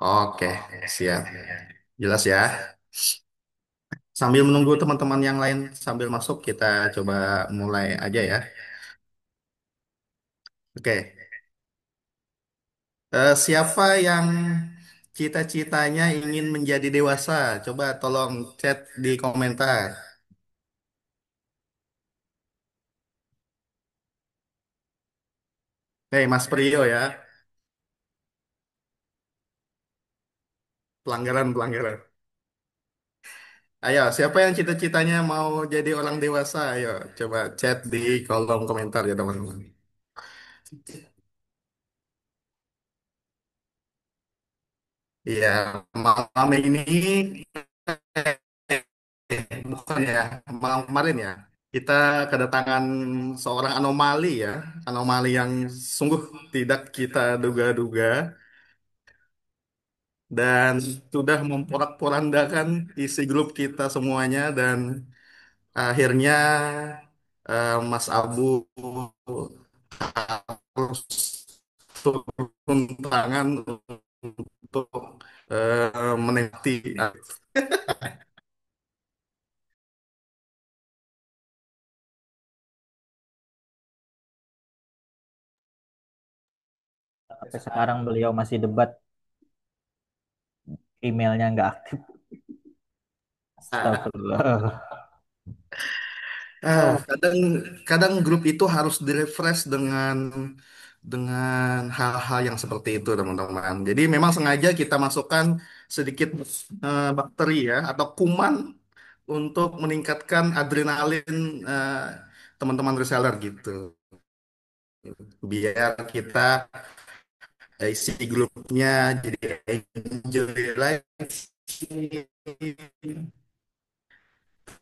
Oke, siap. Jelas ya. Sambil menunggu teman-teman yang lain sambil masuk, kita coba mulai aja ya. Oke. Siapa yang cita-citanya ingin menjadi dewasa? Coba tolong chat di komentar. Hei, Mas Priyo ya. Pelanggaran. Ayo, siapa yang cita-citanya mau jadi orang dewasa? Ayo, coba chat di kolom komentar ya teman-teman. Iya, malam ini, bukan ya, malam kemarin ya. Kita kedatangan seorang anomali ya, anomali yang sungguh tidak kita duga-duga dan sudah memporak-porandakan isi grup kita semuanya dan akhirnya Mas Abu harus turun tangan untuk menikmati. Sampai sekarang beliau masih debat, emailnya nggak aktif. Astagfirullah. Kadang kadang grup itu harus direfresh dengan hal-hal yang seperti itu teman-teman. Jadi memang sengaja kita masukkan sedikit bakteri ya atau kuman untuk meningkatkan adrenalin eh, teman-teman reseller gitu. Biar kita isi grupnya jadi enjoy lagi.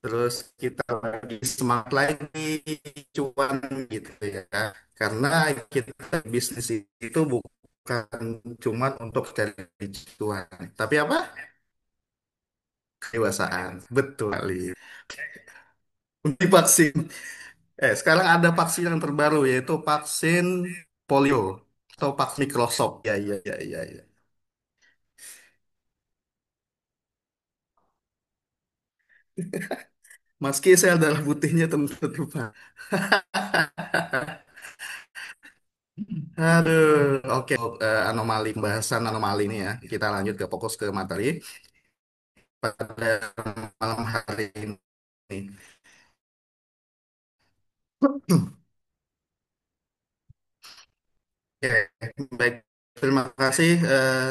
Terus kita lagi semangat lagi cuan gitu ya. Karena kita bisnis itu bukan cuman untuk cari cuan, tapi apa? Kedewasaan. Betul kali. Vaksin. Sekarang ada vaksin yang terbaru yaitu vaksin polio atau vaksin Microsoft. Ya, ya, ya, ya, ya. Meski sel darah putihnya tentu, Pak. Aduh, oke. Anomali pembahasan anomali ini ya. Kita lanjut ke fokus ke materi pada malam hari ini. Oke, baik. Terima kasih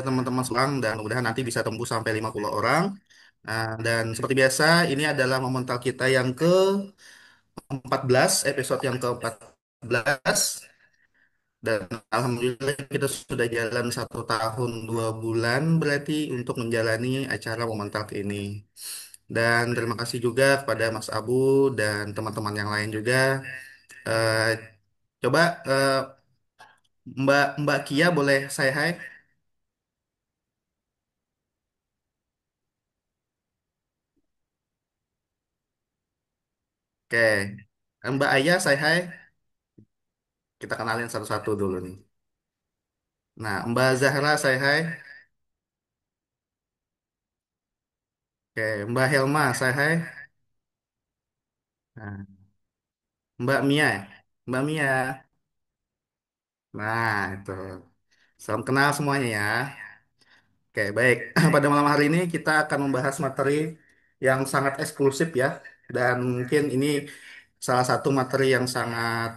teman-teman Selang dan mudah-mudahan nanti bisa tembus sampai 50 orang. Dan seperti biasa, ini adalah momental kita yang ke-14, episode yang ke-14. Dan Alhamdulillah kita sudah jalan 1 tahun 2 bulan berarti untuk menjalani acara momental ini. Dan terima kasih juga kepada Mas Abu dan teman-teman yang lain juga. Eh, coba Mbak Mbak Kia boleh saya hai? Oke. Mbak Aya saya hai. Kita kenalin satu-satu dulu nih. Nah, Mbak Zahra saya hai. Oke, Mbak Helma saya hai. Nah, Mbak Mia. Mbak Mia. Nah, itu. Salam kenal semuanya ya. Oke, baik. Pada malam hari ini kita akan membahas materi yang sangat eksklusif ya. Dan mungkin ini salah satu materi yang sangat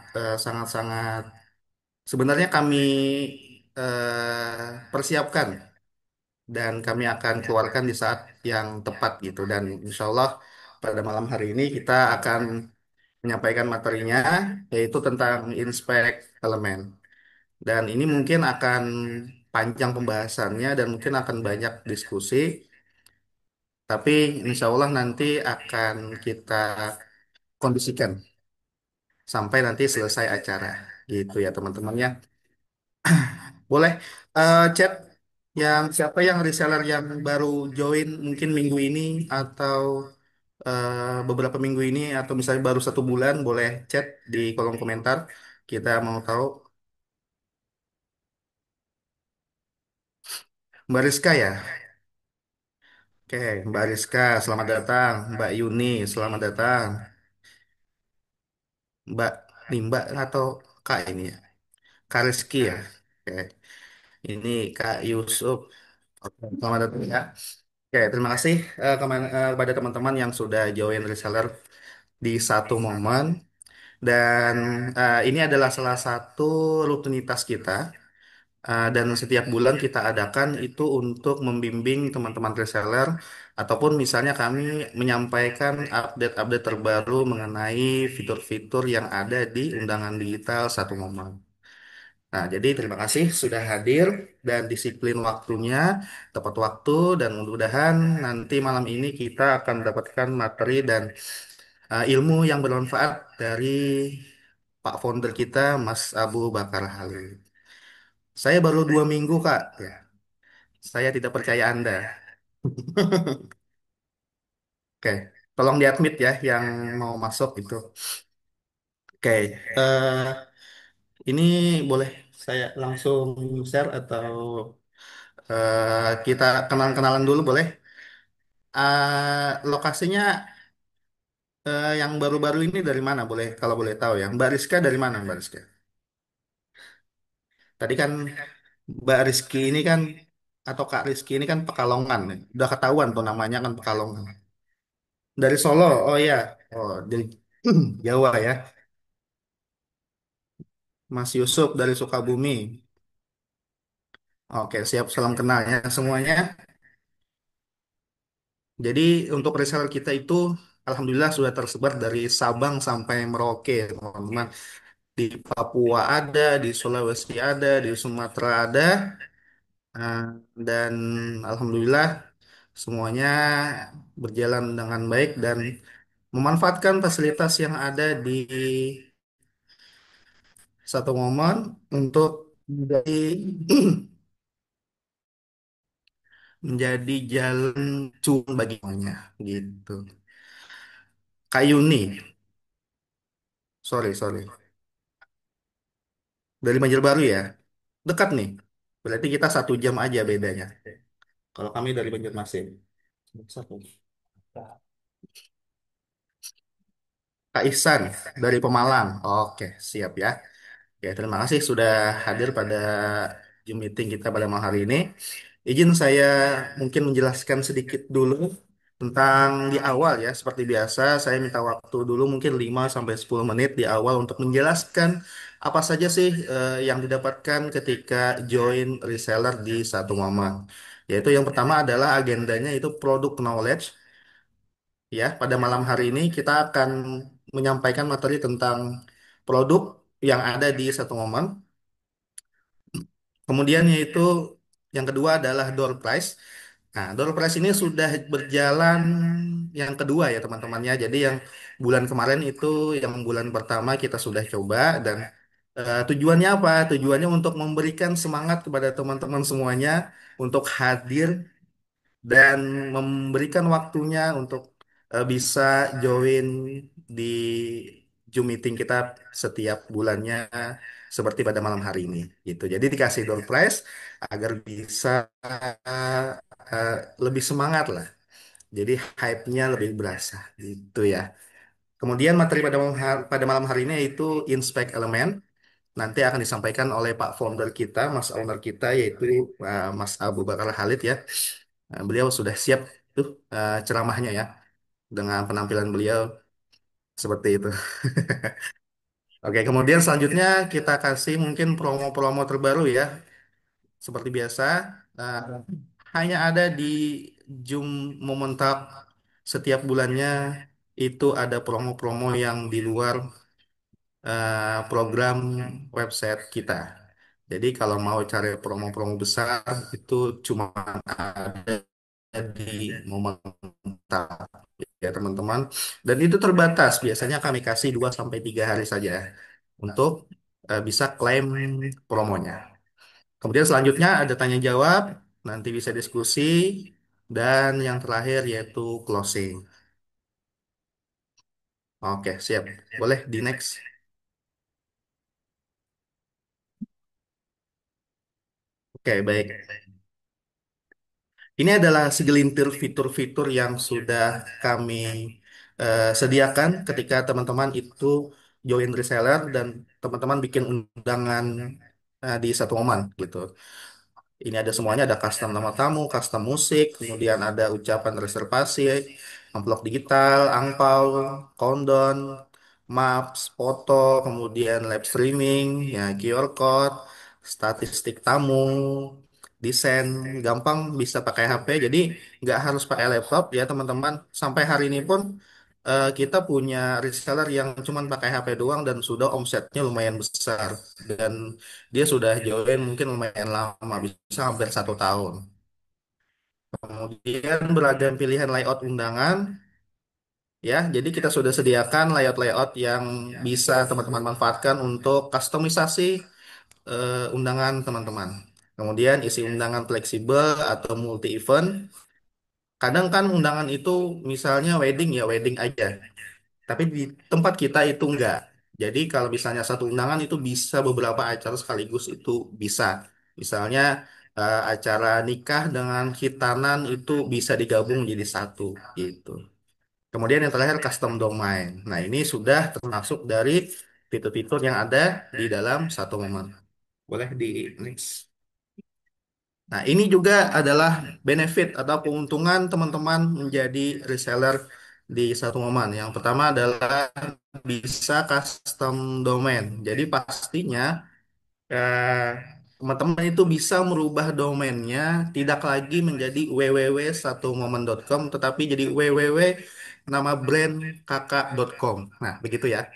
sebenarnya kami persiapkan dan kami akan keluarkan di saat yang tepat gitu. Dan insya Allah pada malam hari ini kita akan menyampaikan materinya yaitu tentang inspek elemen. Dan ini mungkin akan panjang pembahasannya dan mungkin akan banyak diskusi. Tapi insya Allah nanti akan kita kondisikan sampai nanti selesai acara. Gitu ya teman-teman ya. Boleh chat yang siapa yang reseller yang baru join mungkin minggu ini atau beberapa minggu ini atau misalnya baru 1 bulan boleh chat di kolom komentar. Kita mau tahu. Mbak Rizka ya. Oke, Mbak Rizka, selamat datang. Mbak Yuni, selamat datang. Mbak, nih Mbak atau Kak ini ya? Kak Rizky ya. Oke, ini Kak Yusuf. Oke, selamat datang ya. Oke, terima kasih kepada teman-teman yang sudah join reseller di satu momen. Dan ini adalah salah satu rutinitas kita. Dan setiap bulan kita adakan itu untuk membimbing teman-teman reseller ataupun misalnya kami menyampaikan update-update terbaru mengenai fitur-fitur yang ada di undangan digital satu momen. Nah, jadi terima kasih sudah hadir dan disiplin waktunya, tepat waktu, dan mudah-mudahan nanti malam ini kita akan mendapatkan materi dan ilmu yang bermanfaat dari Pak Founder kita, Mas Abu Bakar Halil. Saya baru 2 minggu, Kak. Ya, saya tidak percaya Anda. Oke, tolong diadmit ya yang mau masuk itu. Oke, ini boleh saya langsung share atau kita kenalan-kenalan dulu boleh? Lokasinya yang baru-baru ini dari mana boleh kalau boleh tahu ya? Mbak Rizka dari mana Mbak Rizka? Tadi kan Mbak Rizky ini kan atau Kak Rizky ini kan Pekalongan ya. Udah ketahuan tuh namanya kan Pekalongan. Dari Solo, oh iya. Oh, dari Jawa ya. Mas Yusuf dari Sukabumi. Oke, siap salam kenal ya semuanya. Jadi untuk reseller kita itu alhamdulillah sudah tersebar dari Sabang sampai Merauke, teman-teman. Di Papua ada, di Sulawesi ada, di Sumatera ada. Nah, dan alhamdulillah semuanya berjalan dengan baik dan memanfaatkan fasilitas yang ada di satu momen untuk menjadi menjadi jalan cuan bagi semuanya gitu. Kak Yuni, sorry, dari Banjarbaru ya, dekat nih. Berarti kita 1 jam aja bedanya. Kalau kami dari Banjarmasin. Satu. Kak Ihsan dari Pemalang. Oke, siap ya. Ya, terima kasih sudah hadir pada Zoom meeting kita pada malam hari ini. Izin saya mungkin menjelaskan sedikit dulu tentang di awal ya. Seperti biasa, saya minta waktu dulu mungkin 5 sampai 10 menit di awal untuk menjelaskan apa saja sih yang didapatkan ketika join reseller di satu momen. Yaitu yang pertama adalah agendanya itu product knowledge. Ya, pada malam hari ini kita akan menyampaikan materi tentang produk yang ada di satu momen. Kemudian yaitu yang kedua adalah door prize. Nah, door prize ini sudah berjalan yang kedua ya teman-temannya. Jadi yang bulan kemarin itu yang bulan pertama kita sudah coba dan tujuannya apa? Tujuannya untuk memberikan semangat kepada teman-teman semuanya untuk hadir dan memberikan waktunya untuk bisa join di Zoom meeting kita setiap bulannya seperti pada malam hari ini gitu. Jadi dikasih door prize agar bisa uh, lebih semangat lah. Jadi hype-nya lebih berasa gitu ya. Kemudian materi pada malam hari ini yaitu inspect element. Nanti akan disampaikan oleh Pak Founder kita, Mas Owner kita, yaitu Mas Abu Bakar Khalid ya. Beliau sudah siap tuh ceramahnya ya dengan penampilan beliau seperti itu. Oke, kemudian selanjutnya kita kasih mungkin promo-promo terbaru ya. Seperti biasa, eh, hanya ada di Zoom Momentalk setiap bulannya itu ada promo-promo yang di luar program website kita. Jadi kalau mau cari promo-promo besar itu cuma ada di momen ya teman-teman. Dan itu terbatas. Biasanya kami kasih 2 sampai 3 hari saja untuk bisa klaim promonya. Kemudian selanjutnya ada tanya jawab, nanti bisa diskusi, dan yang terakhir yaitu closing. Oke, siap. Boleh di next. Oke, baik. Ini adalah segelintir fitur-fitur yang sudah kami sediakan ketika teman-teman itu join reseller dan teman-teman bikin undangan di satu momen gitu. Ini ada semuanya, ada custom nama tamu, custom musik, kemudian ada ucapan reservasi, amplop digital, angpau, countdown, maps, foto, kemudian live streaming, ya QR code, statistik tamu, desain, gampang bisa pakai HP, jadi nggak harus pakai laptop ya teman-teman. Sampai hari ini pun kita punya reseller yang cuma pakai HP doang dan sudah omsetnya lumayan besar dan dia sudah join mungkin lumayan lama, bisa hampir 1 tahun. Kemudian beragam pilihan layout undangan, ya. Jadi kita sudah sediakan layout-layout yang bisa teman-teman manfaatkan untuk kustomisasi undangan teman-teman. Kemudian isi undangan fleksibel atau multi event. Kadang kan undangan itu misalnya wedding ya wedding aja. Tapi di tempat kita itu enggak. Jadi kalau misalnya satu undangan itu bisa beberapa acara sekaligus itu bisa. Misalnya acara nikah dengan khitanan itu bisa digabung jadi satu gitu. Kemudian yang terakhir custom domain. Nah, ini sudah termasuk dari fitur-fitur yang ada di dalam satu momen. Boleh di next. Nah, ini juga adalah benefit atau keuntungan teman-teman menjadi reseller di satu momen. Yang pertama adalah bisa custom domain. Jadi pastinya eh, teman-teman itu bisa merubah domainnya tidak lagi menjadi www.satumomen.com tetapi jadi www nama brand kakak.com. Nah, begitu ya.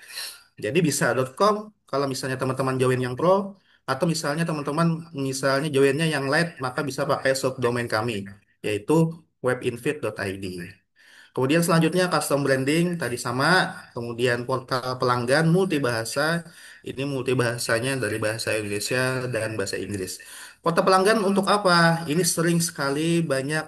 Jadi bisa .com kalau misalnya teman-teman join yang pro atau misalnya joinnya yang light maka bisa pakai subdomain kami yaitu webinfit.id. Kemudian selanjutnya custom branding tadi sama, kemudian portal pelanggan multibahasa. Ini multibahasanya dari bahasa Indonesia dan bahasa Inggris. Portal pelanggan untuk apa? Ini sering sekali banyak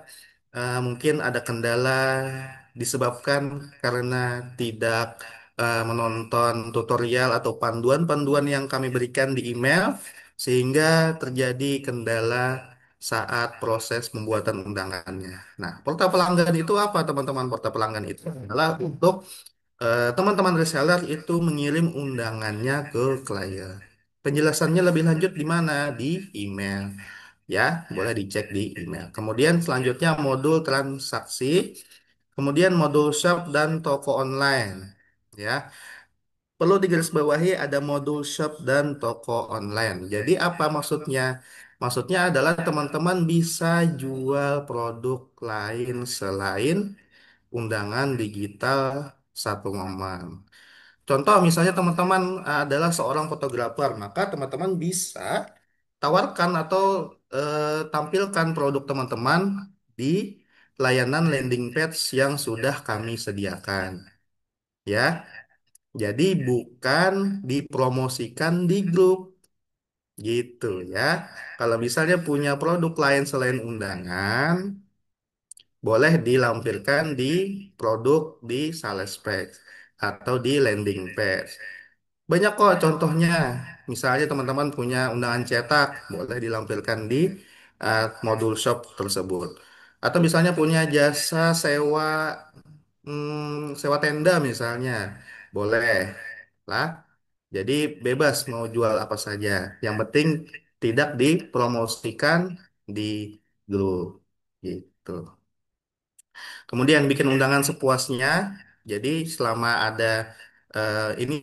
mungkin ada kendala disebabkan karena tidak menonton tutorial atau panduan-panduan yang kami berikan di email sehingga terjadi kendala saat proses pembuatan undangannya. Nah, portal pelanggan itu apa, teman-teman? Portal pelanggan itu adalah untuk teman-teman reseller itu mengirim undangannya ke klien. Penjelasannya lebih lanjut di mana? Di email. Ya, boleh dicek di email. Kemudian selanjutnya modul transaksi, kemudian modul shop dan toko online. Ya, perlu digarisbawahi ada modul shop dan toko online. Jadi apa maksudnya? Maksudnya adalah teman-teman bisa jual produk lain selain undangan digital satu momen. Contoh misalnya teman-teman adalah seorang fotografer, maka teman-teman bisa tawarkan atau tampilkan produk teman-teman di layanan landing page yang sudah kami sediakan. Ya, jadi bukan dipromosikan di grup gitu ya. Kalau misalnya punya produk lain selain undangan, boleh dilampirkan di produk di sales page atau di landing page. Banyak kok contohnya. Misalnya teman-teman punya undangan cetak, boleh dilampirkan di modul shop tersebut. Atau misalnya punya jasa sewa tenda misalnya, boleh lah. Jadi bebas mau jual apa saja. Yang penting tidak dipromosikan di grup gitu. Kemudian bikin undangan sepuasnya. Jadi selama ada ini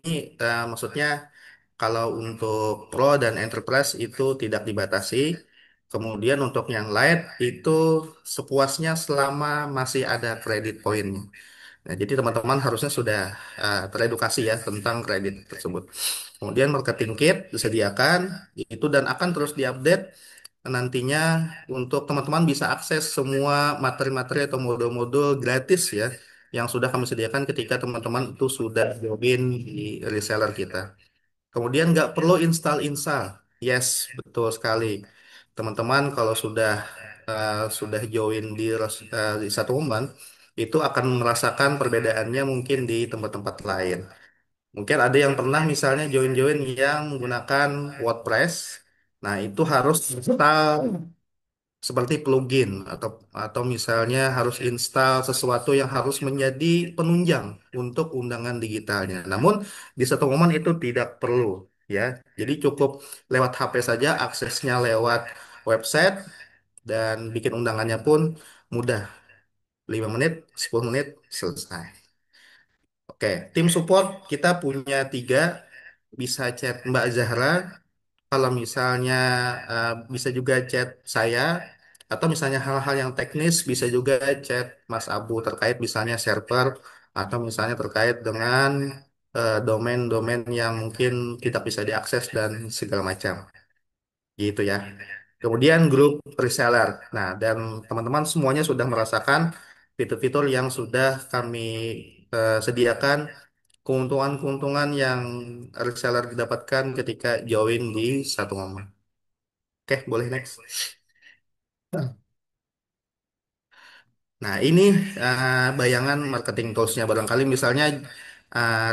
maksudnya kalau untuk Pro dan Enterprise itu tidak dibatasi. Kemudian untuk yang light itu sepuasnya selama masih ada kredit poinnya. Nah, jadi teman-teman harusnya sudah teredukasi ya tentang kredit tersebut. Kemudian marketing kit disediakan itu dan akan terus diupdate nantinya untuk teman-teman bisa akses semua materi-materi atau modul-modul gratis ya yang sudah kami sediakan ketika teman-teman itu sudah join di reseller kita. Kemudian nggak perlu install-install. Yes, betul sekali. Teman-teman kalau sudah join di satu momen itu akan merasakan perbedaannya mungkin di tempat-tempat lain. Mungkin ada yang pernah misalnya join-join yang menggunakan WordPress. Nah, itu harus install seperti plugin atau misalnya harus install sesuatu yang harus menjadi penunjang untuk undangan digitalnya. Namun di satu momen itu tidak perlu ya. Jadi cukup lewat HP saja, aksesnya lewat website dan bikin undangannya pun mudah. 5 menit, 10 menit selesai. Oke, tim support kita punya tiga, bisa chat Mbak Zahra. Kalau misalnya bisa juga chat saya, atau misalnya hal-hal yang teknis bisa juga chat Mas Abu terkait misalnya server, atau misalnya terkait dengan domain-domain yang mungkin tidak bisa diakses dan segala macam. Gitu ya. Kemudian grup reseller. Nah, dan teman-teman semuanya sudah merasakan fitur-fitur yang sudah kami sediakan, keuntungan-keuntungan yang reseller didapatkan ketika join di satu momen. Oke, boleh next. Nah, ini bayangan marketing tools-nya. Barangkali misalnya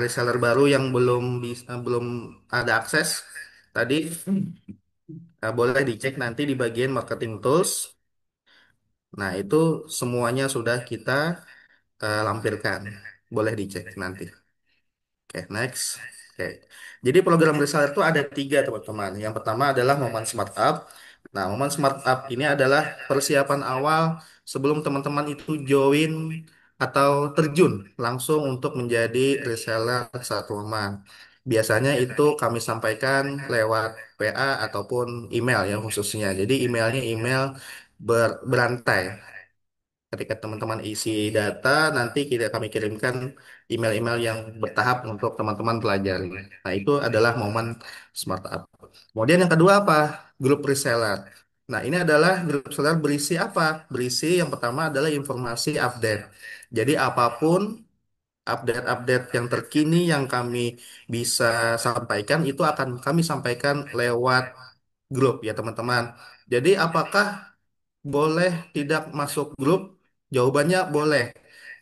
reseller baru yang belum ada akses tadi, boleh dicek nanti di bagian marketing tools. Nah, itu semuanya sudah kita lampirkan. Boleh dicek nanti. Oke, next. Oke. Jadi program reseller itu ada tiga, teman-teman. Yang pertama adalah Momen Smart Up. Nah, Momen Smart Up ini adalah persiapan awal sebelum teman-teman itu join atau terjun langsung untuk menjadi reseller satu momen. Biasanya itu kami sampaikan lewat PA ataupun email ya khususnya. Jadi emailnya email berantai. Ketika teman-teman isi data, nanti kami kirimkan email-email yang bertahap untuk teman-teman pelajari. Nah, itu adalah momen startup. Kemudian yang kedua apa? Grup reseller. Nah, ini adalah grup reseller berisi apa? Berisi yang pertama adalah informasi update. Jadi apapun update-update yang terkini yang kami bisa sampaikan itu akan kami sampaikan lewat grup ya teman-teman. Jadi apakah boleh tidak masuk grup? Jawabannya boleh.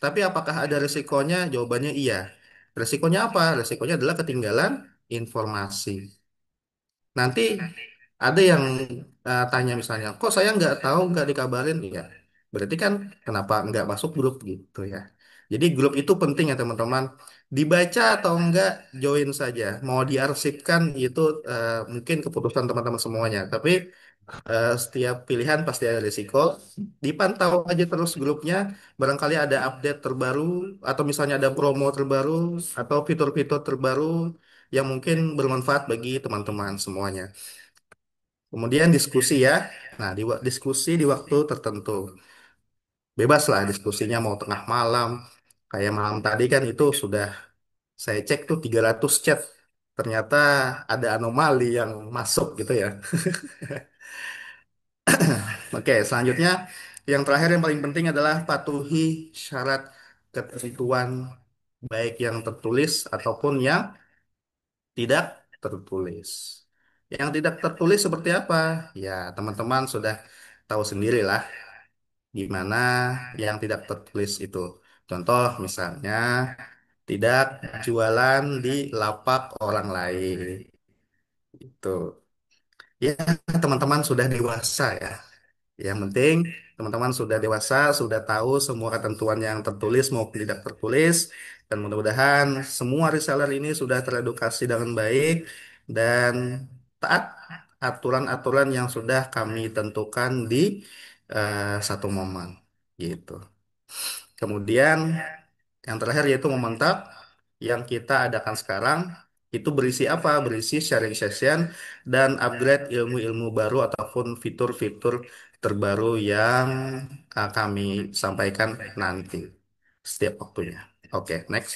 Tapi apakah ada resikonya? Jawabannya iya. Resikonya apa? Resikonya adalah ketinggalan informasi. Nanti ada yang tanya misalnya, kok saya nggak tahu, nggak dikabarin? Ya, berarti kan kenapa nggak masuk grup gitu ya. Jadi grup itu penting ya teman-teman. Dibaca atau enggak, join saja. Mau diarsipkan itu mungkin keputusan teman-teman semuanya. Tapi setiap pilihan pasti ada risiko. Dipantau aja terus grupnya, barangkali ada update terbaru, atau misalnya ada promo terbaru, atau fitur-fitur terbaru yang mungkin bermanfaat bagi teman-teman semuanya. Kemudian diskusi ya. Nah, diskusi di waktu tertentu. Bebas lah diskusinya mau tengah malam. Kayak malam tadi kan itu sudah saya cek tuh 300 chat. Ternyata ada anomali yang masuk gitu ya. Oke, selanjutnya yang terakhir yang paling penting adalah patuhi syarat ketentuan baik yang tertulis ataupun yang tidak tertulis. Yang tidak tertulis seperti apa? Ya, teman-teman sudah tahu sendirilah gimana yang tidak tertulis itu. Contoh misalnya tidak jualan di lapak orang lain. Itu. Ya, teman-teman sudah dewasa ya. Yang penting teman-teman sudah dewasa, sudah tahu semua ketentuan yang tertulis maupun tidak tertulis, dan mudah-mudahan semua reseller ini sudah teredukasi dengan baik dan taat aturan-aturan yang sudah kami tentukan di satu momen gitu. Kemudian yang terakhir yaitu memantap yang kita adakan sekarang itu berisi apa? Berisi sharing session dan upgrade ilmu-ilmu baru ataupun fitur-fitur terbaru yang kami sampaikan nanti setiap waktunya. Oke, next.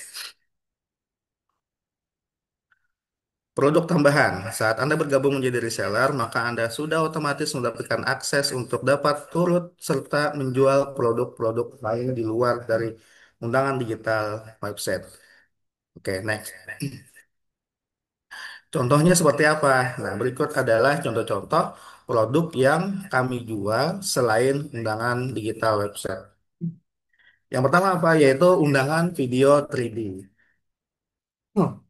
Produk tambahan. Saat Anda bergabung menjadi reseller, maka Anda sudah otomatis mendapatkan akses untuk dapat turut serta menjual produk-produk lain di luar dari undangan digital website. Oke, next. Contohnya seperti apa? Nah, berikut adalah contoh-contoh produk yang kami jual selain undangan digital website. Yang pertama apa? Yaitu undangan video 3D. Hmm.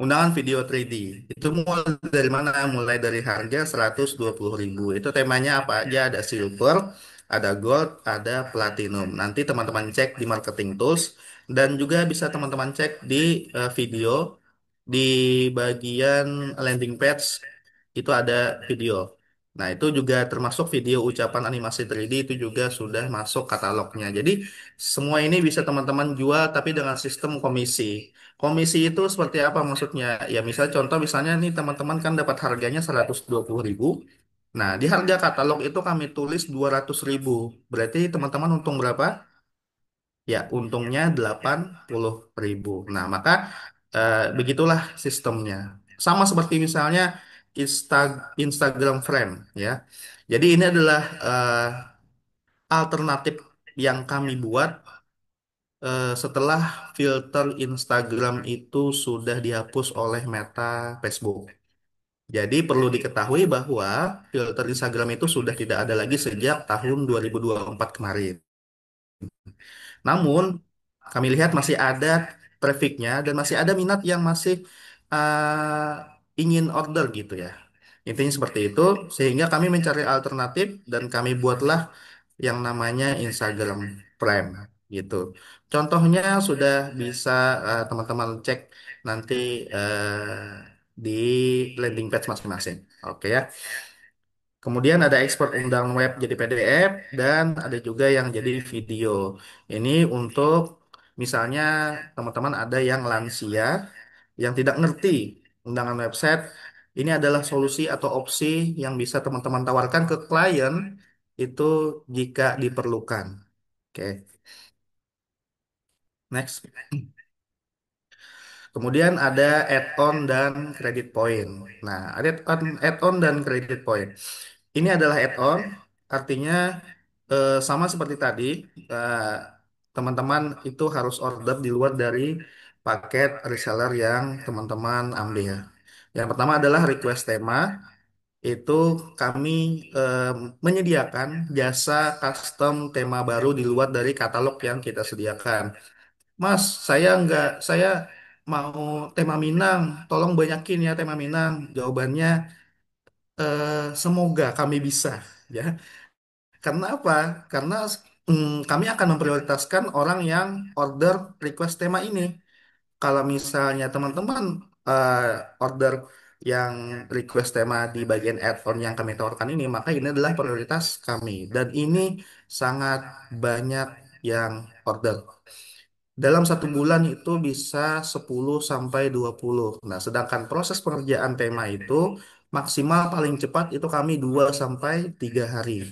undangan video 3D. Itu mulai dari mana? Mulai dari harga 120.000. Itu temanya apa aja? Ada silver, ada gold, ada platinum. Nanti teman-teman cek di marketing tools dan juga bisa teman-teman cek di video di bagian landing page itu ada video. Nah, itu juga termasuk video ucapan animasi 3D itu juga sudah masuk katalognya. Jadi, semua ini bisa teman-teman jual tapi dengan sistem komisi. Komisi itu seperti apa maksudnya? Ya, misal contoh misalnya nih teman-teman kan dapat harganya 120.000. Nah, di harga katalog itu kami tulis 200.000. Berarti teman-teman untung berapa? Ya, untungnya 80.000. Nah, maka begitulah sistemnya. Sama seperti misalnya Instagram Frame ya. Jadi ini adalah alternatif yang kami buat setelah filter Instagram itu sudah dihapus oleh Meta Facebook. Jadi perlu diketahui bahwa filter Instagram itu sudah tidak ada lagi sejak tahun 2024 kemarin. Namun, kami lihat masih ada trafficnya dan masih ada minat yang masih ingin order gitu ya. Intinya seperti itu, sehingga kami mencari alternatif dan kami buatlah yang namanya Instagram Prime gitu. Contohnya sudah bisa teman-teman cek nanti di landing page masing-masing. Oke ya. Kemudian ada ekspor undangan web jadi PDF dan ada juga yang jadi video. Ini untuk misalnya teman-teman ada yang lansia yang tidak ngerti undangan website. Ini adalah solusi atau opsi yang bisa teman-teman tawarkan ke klien itu jika diperlukan. Oke, next. Kemudian ada add-on dan credit point. Nah, ada add-on dan credit point. Ini adalah add-on, artinya sama seperti tadi, eh, teman-teman itu harus order di luar dari paket reseller yang teman-teman ambil. Yang pertama adalah request tema, itu kami eh, menyediakan jasa custom tema baru di luar dari katalog yang kita sediakan. Mas, saya mau tema Minang, tolong banyakin ya tema Minang. Jawabannya semoga kami bisa, ya. Karena apa? Karena kami akan memprioritaskan orang yang order request tema ini. Kalau misalnya teman-teman eh, order yang request tema di bagian add-on yang kami tawarkan ini, maka ini adalah prioritas kami. Dan ini sangat banyak yang order. Dalam satu bulan itu bisa 10 sampai 20. Nah, sedangkan proses pengerjaan tema itu maksimal paling cepat itu kami 2 sampai 3 hari.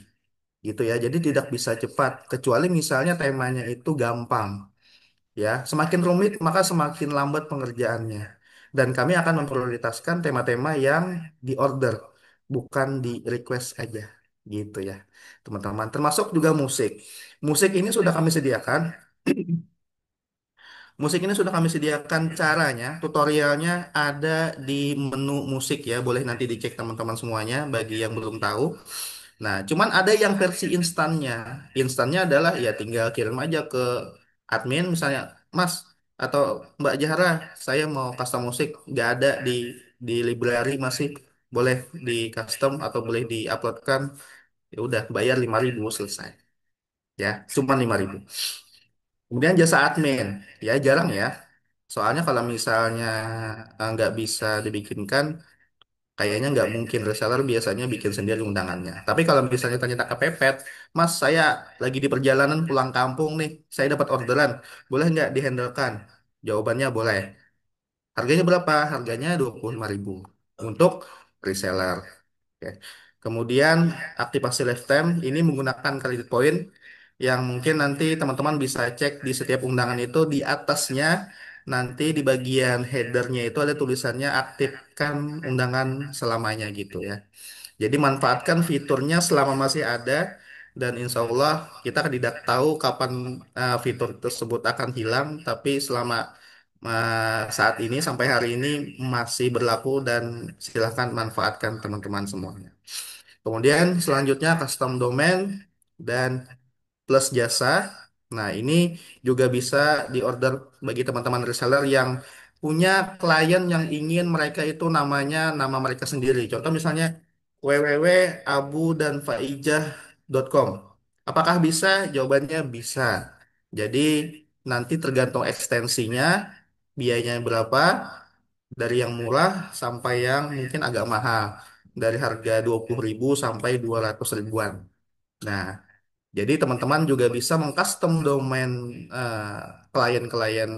Gitu ya. Jadi tidak bisa cepat kecuali misalnya temanya itu gampang. Ya, semakin rumit maka semakin lambat pengerjaannya. Dan kami akan memprioritaskan tema-tema yang diorder, bukan di request aja. Gitu ya, teman-teman. Termasuk juga musik. Musik ini sudah kami sediakan. Musik ini sudah kami sediakan caranya, tutorialnya ada di menu musik ya. Boleh nanti dicek teman-teman semuanya bagi yang belum tahu. Nah, cuman ada yang versi instannya. Instannya adalah ya tinggal kirim aja ke admin misalnya, Mas atau Mbak Jahra, saya mau custom musik, nggak ada di library masih boleh di custom atau boleh diuploadkan. Ya udah bayar 5.000 selesai. Ya, cuma 5.000. Kemudian jasa admin, ya jarang ya. Soalnya kalau misalnya nggak bisa dibikinkan, kayaknya nggak mungkin reseller biasanya bikin sendiri undangannya. Tapi kalau misalnya ternyata kepepet, Mas saya lagi di perjalanan pulang kampung nih, saya dapat orderan, boleh nggak dihandlekan? Jawabannya boleh. Harganya berapa? Harganya 25.000 untuk reseller. Oke. Kemudian aktivasi lifetime ini menggunakan kredit point yang mungkin nanti teman-teman bisa cek di setiap undangan itu di atasnya nanti di bagian headernya itu ada tulisannya aktifkan undangan selamanya gitu ya. Jadi manfaatkan fiturnya selama masih ada dan insya Allah kita tidak tahu kapan fitur tersebut akan hilang, tapi selama saat ini sampai hari ini masih berlaku dan silahkan manfaatkan teman-teman semuanya. Kemudian selanjutnya custom domain dan plus jasa. Nah, ini juga bisa diorder bagi teman-teman reseller yang punya klien yang ingin mereka itu namanya nama mereka sendiri. Contoh misalnya www.abudanfaijah.com. Apakah bisa? Jawabannya bisa. Jadi nanti tergantung ekstensinya, biayanya berapa, dari yang murah sampai yang mungkin agak mahal. Dari harga 20.000 sampai 200 ribuan. Nah, jadi teman-teman juga bisa mengcustom domain eh, klien-klien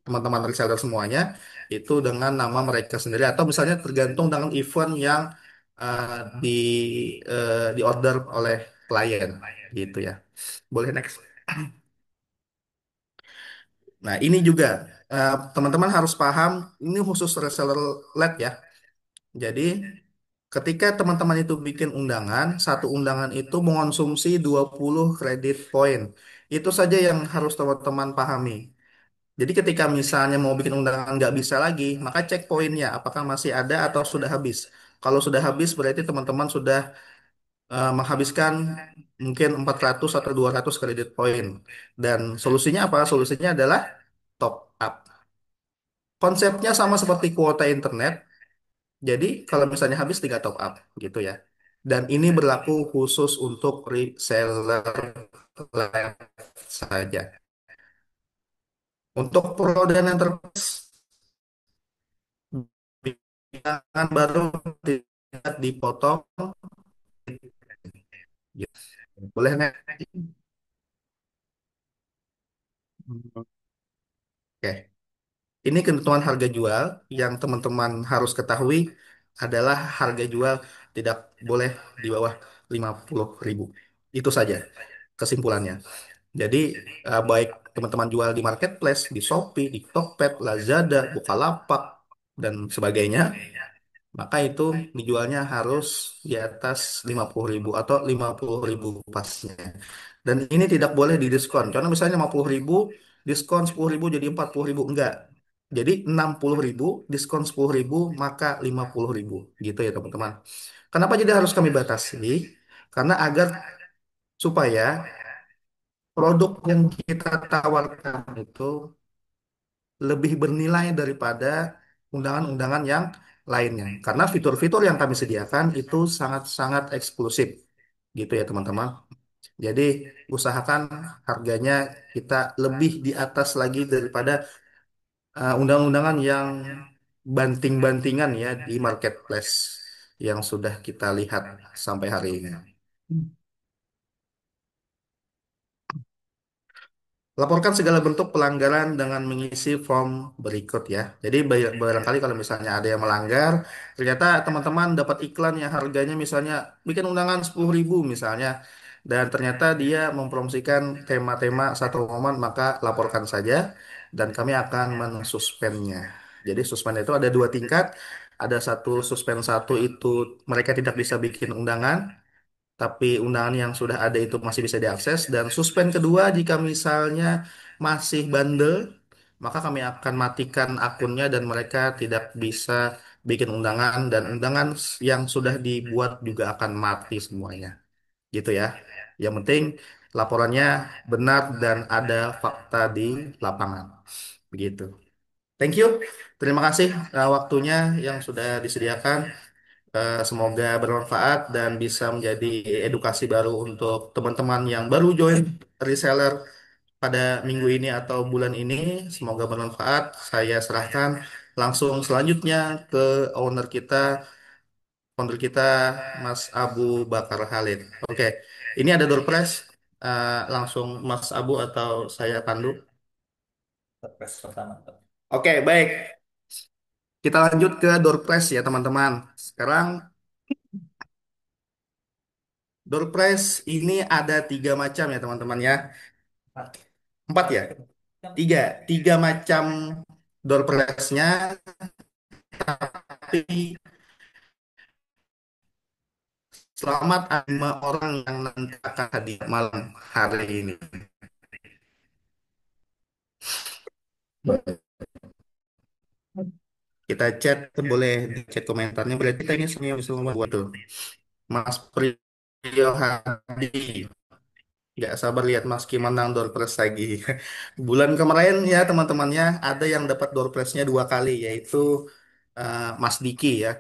teman-teman reseller semuanya itu dengan nama mereka sendiri atau misalnya tergantung dengan event yang eh, di di order oleh klien gitu ya. Boleh next. Nah, ini juga teman-teman harus paham ini khusus reseller led ya. Jadi ketika teman-teman itu bikin undangan, satu undangan itu mengonsumsi 20 kredit poin. Itu saja yang harus teman-teman pahami. Jadi ketika misalnya mau bikin undangan nggak bisa lagi, maka cek poinnya apakah masih ada atau sudah habis. Kalau sudah habis berarti teman-teman sudah menghabiskan mungkin 400 atau 200 kredit poin. Dan solusinya apa? Solusinya adalah top up. Konsepnya sama seperti kuota internet. Jadi kalau misalnya habis tinggal top up gitu ya. Dan ini berlaku khusus untuk reseller live saja. Untuk pro dan enterprise, bilangan baru tidak dipotong. Ya, boleh nggak? Oke. Ini ketentuan harga jual yang teman-teman harus ketahui adalah harga jual tidak boleh di bawah 50.000. Itu saja kesimpulannya. Jadi baik teman-teman jual di marketplace, di Shopee, di Tokped, Lazada, Bukalapak, dan sebagainya, maka itu dijualnya harus di atas 50.000 atau 50.000 pasnya. Dan ini tidak boleh didiskon. Contoh misalnya 50.000, diskon 10.000 jadi 40.000. Enggak. Jadi 60.000, diskon 10.000, maka 50.000. Gitu ya teman-teman. Kenapa jadi harus kami batasi? Karena agar supaya produk yang kita tawarkan itu lebih bernilai daripada undangan-undangan yang lainnya. Karena fitur-fitur yang kami sediakan itu sangat-sangat eksklusif. Gitu ya teman-teman. Jadi usahakan harganya kita lebih di atas lagi daripada undang-undangan yang banting-bantingan ya di marketplace yang sudah kita lihat sampai hari ini. Laporkan segala bentuk pelanggaran dengan mengisi form berikut ya. Jadi barangkali kalau misalnya ada yang melanggar, ternyata teman-teman dapat iklan yang harganya misalnya bikin undangan 10.000 misalnya, dan ternyata dia mempromosikan tema-tema satu momen, maka laporkan saja dan kami akan mensuspendnya. Jadi suspend itu ada dua tingkat. Ada satu suspend satu itu mereka tidak bisa bikin undangan, tapi undangan yang sudah ada itu masih bisa diakses. Dan suspend kedua, jika misalnya masih bandel, maka kami akan matikan akunnya dan mereka tidak bisa bikin undangan dan undangan yang sudah dibuat juga akan mati semuanya. Gitu ya. Yang penting laporannya benar dan ada fakta di lapangan. Begitu. Thank you. Terima kasih waktunya yang sudah disediakan. Semoga bermanfaat dan bisa menjadi edukasi baru untuk teman-teman yang baru join reseller pada minggu ini atau bulan ini. Semoga bermanfaat. Saya serahkan langsung selanjutnya ke owner kita, founder kita, Mas Abu Bakar Khalid. Oke, ini ada door prize. Langsung Mas Abu atau saya pandu. Surprise pertama. Oke, baik. Kita lanjut ke door prize ya teman-teman. Sekarang door prize ini ada tiga macam ya teman-teman ya. Empat ya? Tiga. Tiga macam door prize-nya. Tapi selamat 5 orang yang nanti akan hadir malam hari ini. Kita chat, boleh di chat komentarnya. Berarti kita ini semua bisa membuat tuh. Mas Priyo Hadi. Nggak sabar lihat Maski menang door prize lagi. Bulan kemarin ya teman-temannya ada yang dapat door prize-nya dua kali, yaitu Mas Diki ya.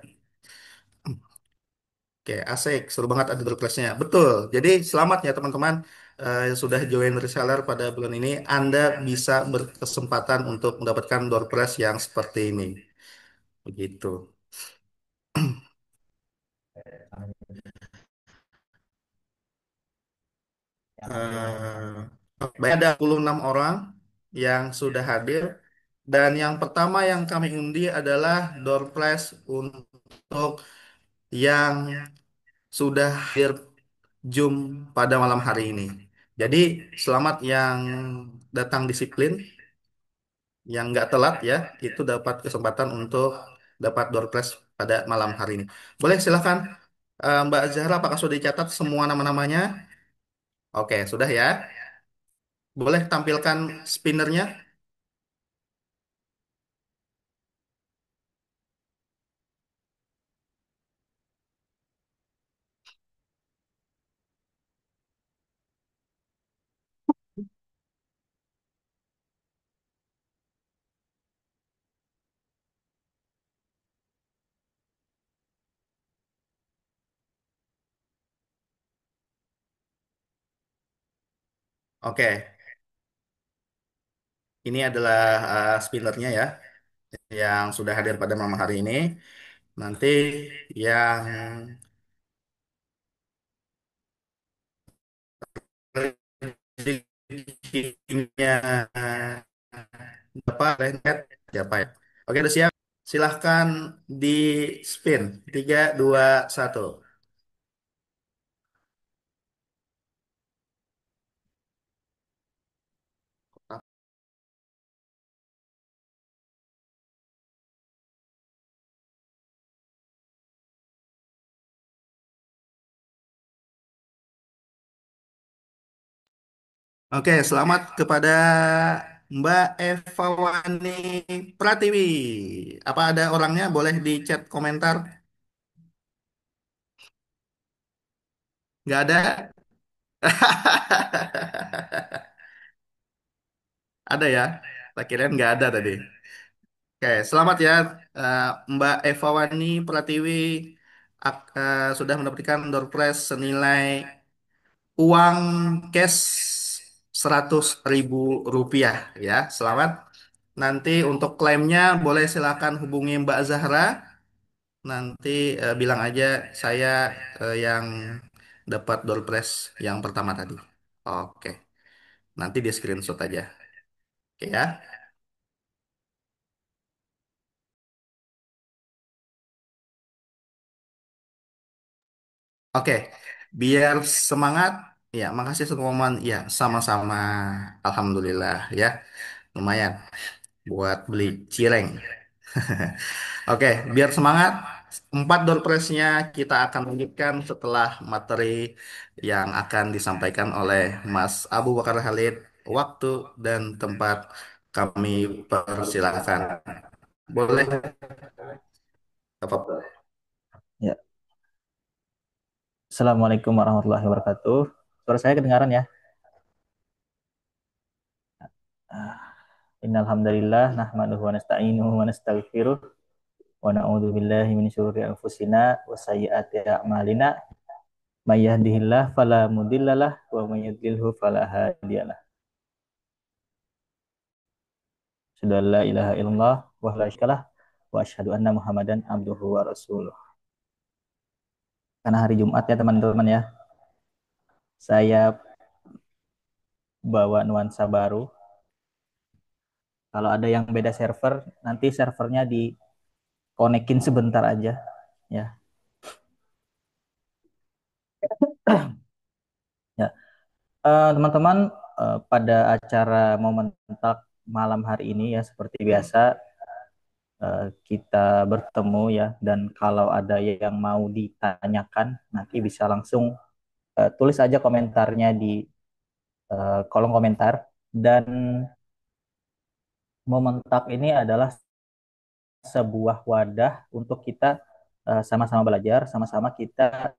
Oke, asik, seru banget ada door prize-nya. Betul. Jadi selamat ya teman-teman yang sudah join reseller pada bulan ini. Anda bisa berkesempatan untuk mendapatkan door prize yang seperti ini. Begitu. yang hadir. Baik, ada 26 orang yang sudah hadir. Dan yang pertama yang kami undi adalah door prize untuk yang sudah hadir Zoom pada malam hari ini. Jadi selamat yang datang disiplin, yang nggak telat ya, itu dapat kesempatan untuk dapat door prize pada malam hari ini. Boleh silahkan Mbak Zahra, apakah sudah dicatat semua nama-namanya? Oke, sudah ya. Boleh tampilkan spinnernya? Oke, ini adalah spinnernya ya, yang sudah hadir pada malam hari ini. Nanti yang rezekinya Bapak Renhat siapa ya? Oke, udah siap. Silahkan di spin. Tiga, dua, satu. Oke, selamat kepada Mbak Eva Wani Pratiwi. Apa ada orangnya? Boleh di chat komentar? Nggak ada? Ada ya? Tak kirain nggak ada tadi. Oke, selamat ya eh, Mbak Eva Wani Pratiwi sudah mendapatkan door prize senilai uang cash 100.000 rupiah ya. Selamat. Nanti untuk klaimnya boleh silakan hubungi Mbak Zahra. Nanti bilang aja saya yang dapat door prize yang pertama tadi. Oke, nanti di screenshot aja. Oke ya. Oke, biar semangat. Ya, makasih teman-teman. Ya, sama-sama. Alhamdulillah ya. Lumayan buat beli cireng. Oke, biar semangat. Empat door prize-nya kita akan lanjutkan setelah materi yang akan disampaikan oleh Mas Abu Bakar Khalid. Waktu dan tempat kami persilahkan. Boleh, Bapak? Ya, Assalamualaikum warahmatullahi wabarakatuh. Suara saya kedengaran ya? Ah, Innal hamdalillah nahmaduhu wa nasta'inuhu wa nastaghfiruh wa na'udzu billahi min syururi anfusina wa sayyiati a'malina. May yahdihillah fala mudhillalah wa may yudlilhu fala hadiyalah. Asyhadu an la ilaha illallah wa la syarikalah wa asyhadu anna Muhammadan abduhu wa rasuluh. Karena hari Jumat ya teman-teman ya, saya bawa nuansa baru. Kalau ada yang beda server, nanti servernya dikonekin sebentar aja ya. Ya, teman-teman, pada acara momen talk malam hari ini ya seperti biasa, kita bertemu ya, dan kalau ada yang mau ditanyakan nanti bisa langsung tulis aja komentarnya di kolom komentar. Dan momen talk ini adalah sebuah wadah untuk kita sama-sama belajar, sama-sama kita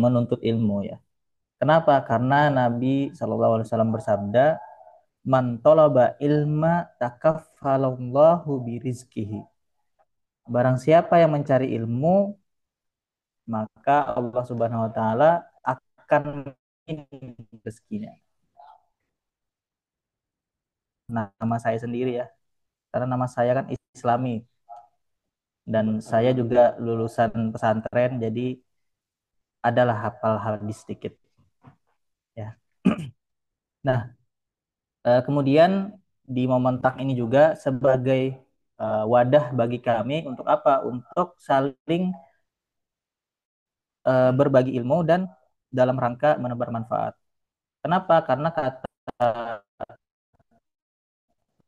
menuntut ilmu ya. Kenapa? Karena Nabi SAW bersabda, "Man talaba ilma takaffalallahu birizkihi." Barang siapa yang mencari ilmu, maka Allah Subhanahu wa taala akan rezekinya. Nama saya sendiri ya, karena nama saya kan Islami dan saya juga lulusan pesantren, jadi adalah hafal hadis sedikit ya. Nah, kemudian di momen tak ini juga sebagai wadah bagi kami untuk apa? Untuk saling berbagi ilmu dan dalam rangka menebar manfaat. Kenapa? Karena kata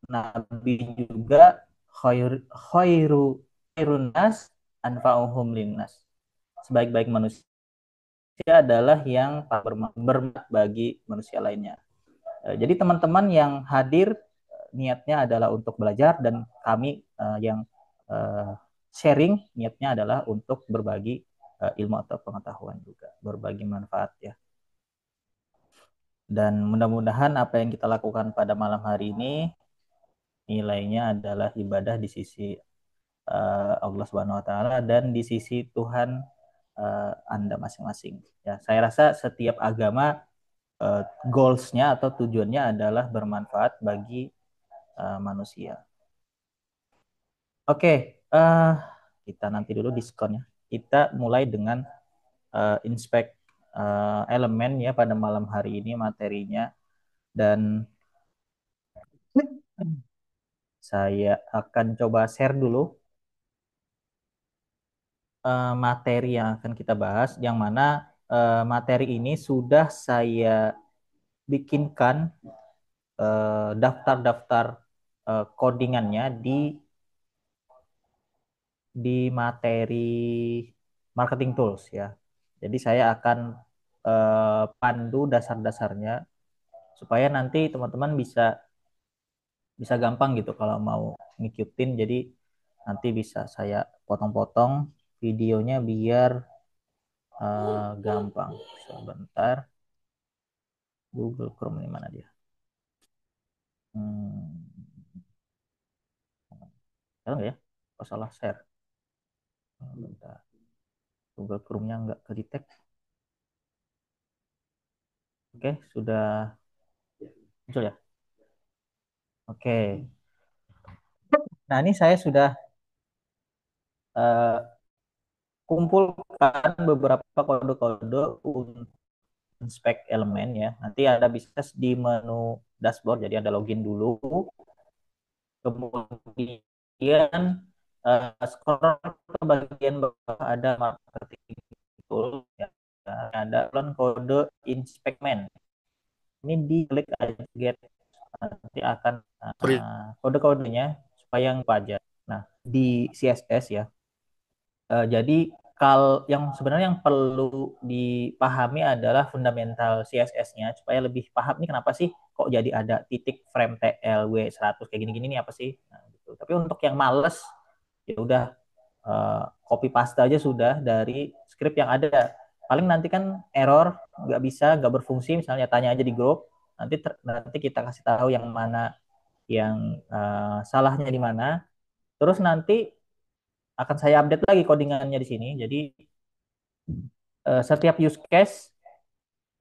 Nabi juga khairu khairun nas anfa'uhum linnas. Sebaik-baik manusia adalah yang bermanfaat bagi manusia lainnya. Jadi teman-teman yang hadir niatnya adalah untuk belajar dan kami yang uh, sharing niatnya adalah untuk berbagi ilmu atau pengetahuan juga, berbagi manfaat ya. Dan mudah-mudahan apa yang kita lakukan pada malam hari ini nilainya adalah ibadah di sisi Allah Subhanahu wa taala dan di sisi Tuhan Anda masing-masing. Ya, saya rasa setiap agama goals-nya atau tujuannya adalah bermanfaat bagi manusia. Oke, kita nanti dulu diskonnya. Kita mulai dengan inspek elemen ya pada malam hari ini materinya dan saya akan coba share dulu materi yang akan kita bahas, yang mana materi ini sudah saya bikinkan daftar-daftar codingannya di materi marketing tools ya. Jadi saya akan pandu dasar-dasarnya supaya nanti teman-teman bisa bisa gampang gitu kalau mau ngikutin. Jadi nanti bisa saya potong-potong videonya biar gampang. Sebentar, Google Chrome ini mana dia? Hmm, tahu nggak ya? Oh, salah share. Bentar. Google Chrome-nya nggak ke detect. Oke, sudah muncul ya? Oke. Nah, ini saya sudah uh, kumpulkan beberapa kode-kode untuk inspect elemen ya. Nanti ada bisa di menu dashboard, jadi ada login dulu. Kemudian scroll ke bagian bawah ada marketing tool ya. Ada kode inspectment. Ini diklik aja get, nanti akan kode-kodenya supaya yang pajak. Nah, di CSS ya. Jadi kalau yang sebenarnya yang perlu dipahami adalah fundamental CSS-nya supaya lebih paham nih kenapa sih kok jadi ada titik frame TLW 100 kayak gini-gini nih apa sih? Nah, gitu. Tapi untuk yang males ya udah copy paste aja sudah dari script yang ada. Paling nanti kan error nggak bisa nggak berfungsi misalnya tanya aja di grup nanti kita kasih tahu yang mana yang salahnya di mana. Terus nanti akan saya update lagi codingannya di sini. Jadi setiap use case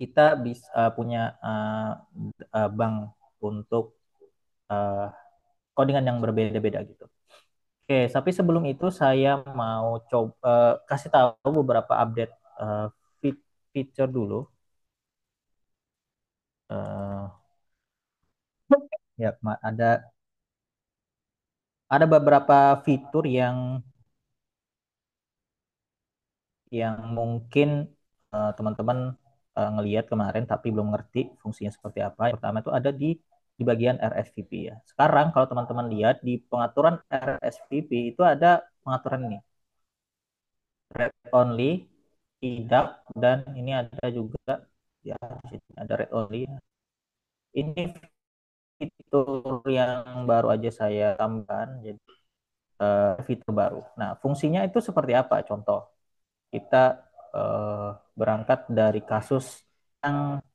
kita bisa punya bank untuk uh, codingan yang berbeda-beda gitu. Oke, tapi sebelum itu saya mau coba kasih tahu beberapa update uh, feature dulu. Uh, ya, ada beberapa fitur yang mungkin teman-teman ngelihat kemarin tapi belum ngerti fungsinya seperti apa. Yang pertama itu ada di bagian RSVP ya. Sekarang kalau teman-teman lihat di pengaturan RSVP itu ada pengaturan ini, read only, tidak, dan ini ada juga ya ada read only. Ini fitur yang baru aja saya tambahkan, jadi fitur baru. Nah, fungsinya itu seperti apa? Contoh, kita berangkat dari kasus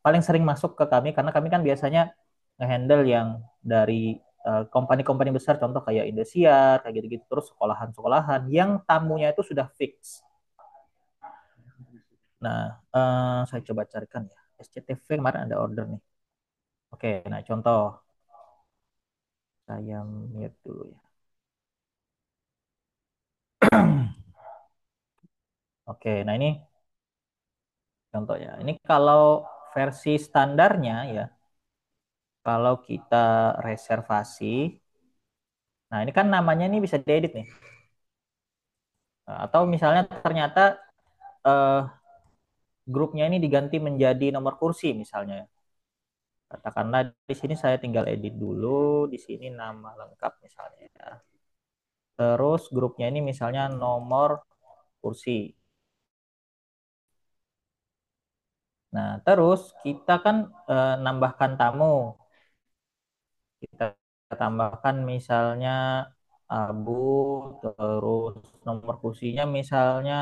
paling sering masuk ke kami karena kami kan biasanya ngehandle yang dari company-company besar contoh kayak Indosiar kayak gitu-gitu terus sekolahan-sekolahan yang tamunya itu sudah fix. Nah, saya coba carikan ya. SCTV kemarin ada order nih. Oke, nah contoh saya mute dulu ya. Oke, nah ini contoh ya. Ini kalau versi standarnya ya, kalau kita reservasi, nah ini kan namanya ini bisa diedit nih. Nah, atau misalnya ternyata eh, grupnya ini diganti menjadi nomor kursi misalnya. Katakanlah di sini saya tinggal edit dulu, di sini nama lengkap misalnya ya. Terus grupnya ini misalnya nomor kursi. Nah, terus kita kan nambahkan tamu. Kita tambahkan misalnya Abu, terus nomor kursinya misalnya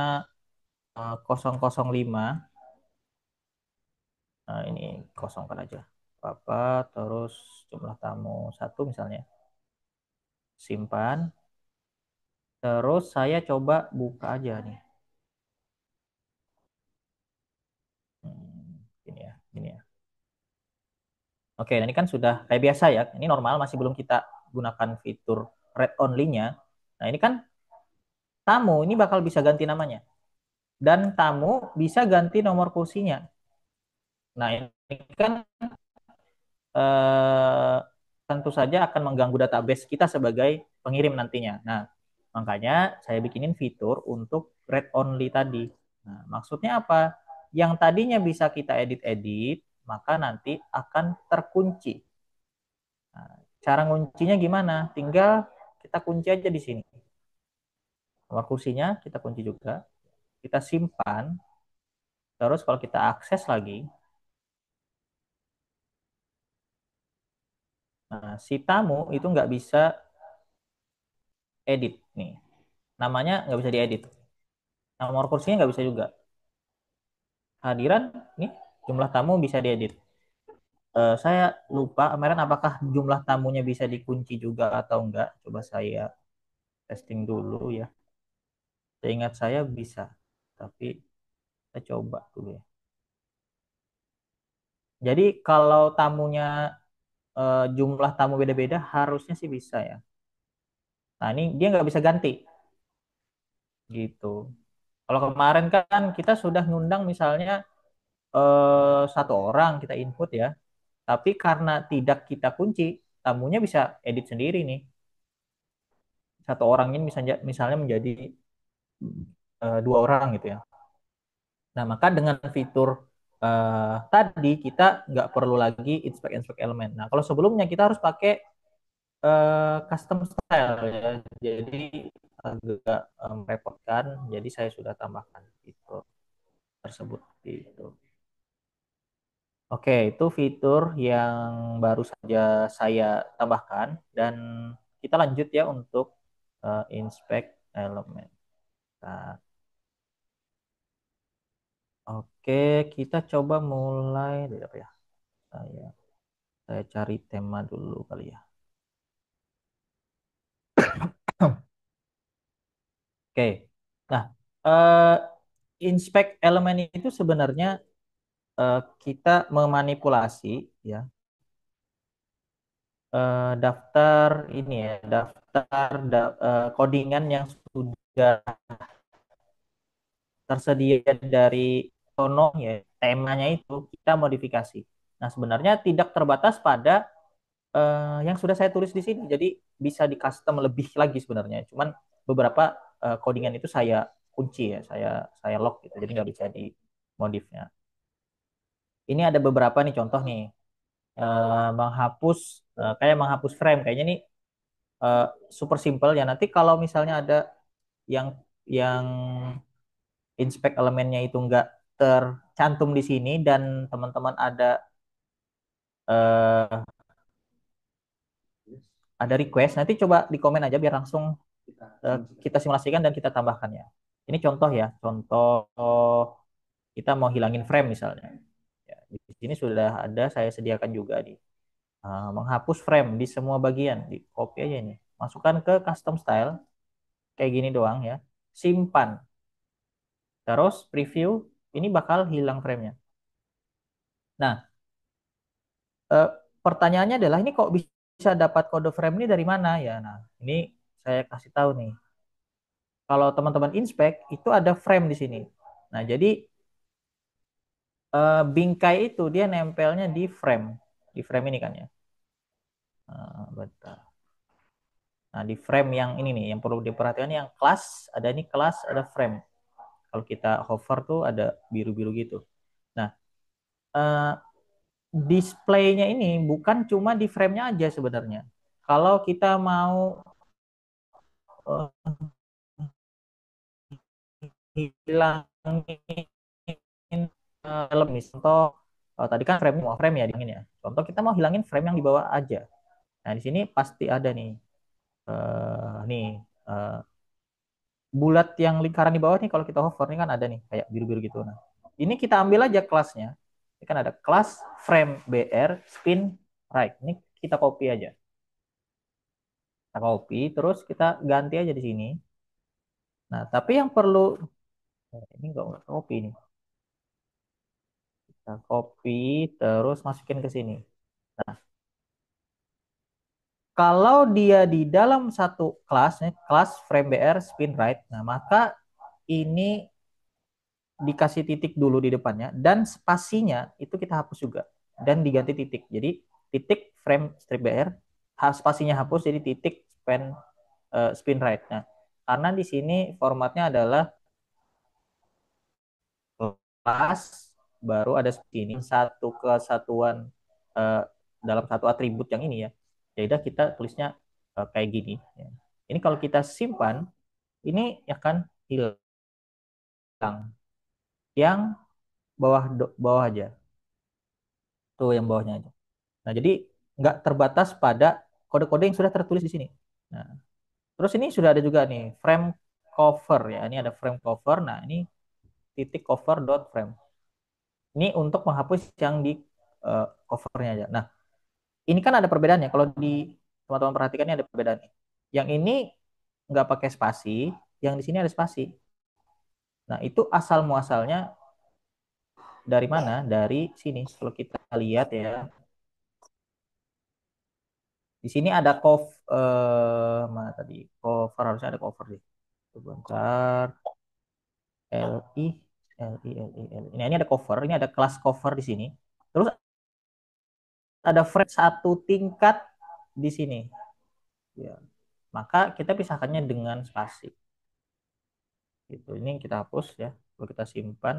005. Nah, ini kosongkan aja. Bapak, terus jumlah tamu satu misalnya. Simpan. Terus saya coba buka aja nih. Ini ya, ini ya. Oke, ini kan sudah kayak biasa ya. Ini normal, masih belum kita gunakan fitur read only-nya. Nah, ini kan tamu, ini bakal bisa ganti namanya. Dan tamu bisa ganti nomor kursinya. Nah, ini kan eh, tentu saja akan mengganggu database kita sebagai pengirim nantinya. Nah, makanya saya bikinin fitur untuk read only tadi. Nah, maksudnya apa? Yang tadinya bisa kita edit-edit, maka nanti akan terkunci. Nah, cara nguncinya gimana? Tinggal kita kunci aja di sini. Nomor kursinya kita kunci juga. Kita simpan. Terus kalau kita akses lagi, nah, si tamu itu nggak bisa edit nih. Namanya nggak bisa diedit. Nomor kursinya nggak bisa juga. Hadiran nih jumlah tamu bisa diedit. Saya lupa kemarin apakah jumlah tamunya bisa dikunci juga atau enggak. Coba saya testing dulu ya. Seingat saya bisa, tapi kita coba dulu ya. Jadi kalau tamunya jumlah tamu beda-beda harusnya sih bisa ya. Nah ini dia nggak bisa ganti gitu. Kalau kemarin kan kita sudah ngundang misalnya satu orang kita input ya. Tapi karena tidak kita kunci, tamunya bisa edit sendiri nih. Satu orang ini misalnya menjadi dua orang gitu ya. Nah, maka dengan fitur tadi kita nggak perlu lagi inspect elemen. Nah, kalau sebelumnya kita harus pakai custom style ya. Jadi agak merepotkan. Jadi saya sudah tambahkan fitur tersebut gitu. Oke, itu fitur yang baru saja saya tambahkan dan kita lanjut ya untuk inspect elemen. Nah, oke, kita coba mulai dari apa ya? Saya saya cari tema dulu kali ya. Oke. Nah, eh, inspect elemen itu sebenarnya kita memanipulasi ya daftar ini ya, daftar codingan yang sudah tersedia dari Tono ya, temanya itu kita modifikasi. Nah, sebenarnya tidak terbatas pada yang sudah saya tulis di sini. Jadi bisa di custom lebih lagi sebenarnya. Cuman beberapa codingan itu saya kunci ya, saya lock gitu. Jadi nggak bisa di modifnya. Ini ada beberapa nih contoh nih. Menghapus kayak menghapus frame kayaknya nih eh, super simple ya. Nanti kalau misalnya ada yang yang inspect elemennya itu nggak tercantum di sini dan teman-teman eh, ada request, nanti coba di komen aja biar langsung kita simulasikan dan kita tambahkan ya. Ini contoh ya, contoh kita mau hilangin frame misalnya. Ya, Ini sudah ada saya sediakan juga di menghapus frame di semua bagian. Di copy aja ini. Masukkan ke custom style kayak gini doang ya. Simpan. Terus preview, ini bakal hilang framenya. Nah, eh, pertanyaannya adalah ini kok bisa dapat kode frame ini dari mana ya? Nah, ini saya kasih tahu nih. Kalau teman-teman inspect itu ada frame di sini. Nah, jadi bingkai itu dia nempelnya di frame ini kan ya. Bentar. Nah, di frame yang ini nih, yang perlu diperhatikan yang kelas, ada ini kelas, ada frame. Kalau kita hover tuh ada biru-biru gitu. Nah, eh, displaynya ini bukan cuma di frame-nya aja sebenarnya. Kalau kita mau hilangin film nih, contoh tadi kan frame mau frame ya dingin ya. Contoh kita mau hilangin frame yang di bawah aja. Nah, di sini pasti ada nih. Nih eh, bulat yang lingkaran di bawah nih kalau kita hover nih kan ada nih kayak biru-biru gitu. Nah, ini kita ambil aja kelasnya. Ini kan ada kelas frame BR spin right. Ini kita copy aja. Kita copy terus kita ganti aja di sini. Nah, tapi yang perlu ini enggak copy nih. Kita copy terus masukin ke sini. Nah, kalau dia di dalam satu kelas, kelas frame BR spin right, nah maka ini dikasih titik dulu di depannya dan spasinya itu kita hapus juga dan diganti titik. Jadi titik frame strip BR, spasinya hapus jadi titik spin right. Nah, karena di sini formatnya adalah kelas baru ada ini satu kesatuan uh, dalam satu atribut yang ini ya. Jadi kita tulisnya kayak gini. Ya. Ini kalau kita simpan, ini akan hilang. Yang bawah aja, tuh yang bawahnya aja. Nah, jadi nggak terbatas pada kode-kode yang sudah tertulis di sini. Nah, terus ini sudah ada juga nih frame cover ya. Ini ada frame cover. Nah, ini titik cover dot frame. Ini untuk menghapus yang di covernya aja. Nah, ini kan ada perbedaannya. Kalau di teman-teman perhatikan ini ada perbedaannya. Yang ini nggak pakai spasi, yang di sini ada spasi. Nah, itu asal muasalnya dari mana? Dari sini. Kalau kita lihat ya, di sini ada mana tadi? Cover harusnya ada cover deh. Sebentar. LI LI. Ini ada cover, ini ada kelas cover di sini. Terus ada frame satu tingkat di sini. Ya. Maka kita pisahkannya dengan spasi. Gitu. Ini kita hapus ya. Kalau kita simpan.